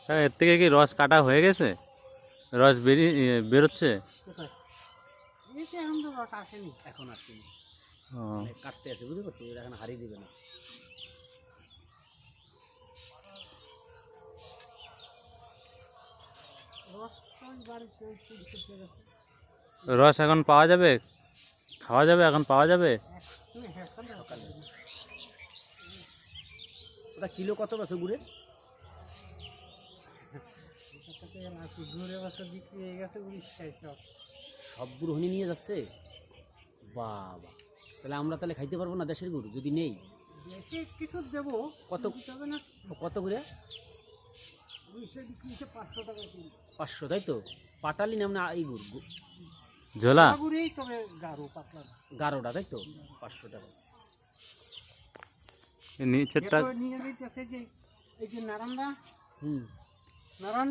এর থেকে কি রস কাটা হয়ে গেছে? রস বেরোচ্ছে? কোথায়? এই যে এখন তো রস আসেনি, এখন আসেনি, ও, মানে কাটতে আছে, বুঝতে পারছি, এটা এখন হারিয়ে দিবে না। রস ওই বাড়িতে ওই তুলতে গেছে। রস এখন পাওয়া যাবে? খাওয়া যাবে? এখন পাওয়া যাবে? সকালে ওটা কিলো কত বছর গুড়ে? ঘুরে বছর বিক্রি হয়ে গেছে 1900 সব গুড় হনি নিয়ে যাচ্ছে। বাবা, তাহলে আমরা তাহলে খাইতে পারবো না দেশের গুড় যদি নেই? দেশে কিছু দেবো, কত হবে না? কত করে? 500 টাকা কিলো। 500, তাই তো? পাটালি নাম না এই গুড়? ঝোলা গুড়েই তবে গাঢ় পাতলা, গাঢ়টা, তাই তো? 500 টাকা। নিচেরটা নিয়ে যাইতেছে যে এই যে নারায়ণদা, নারায়ণ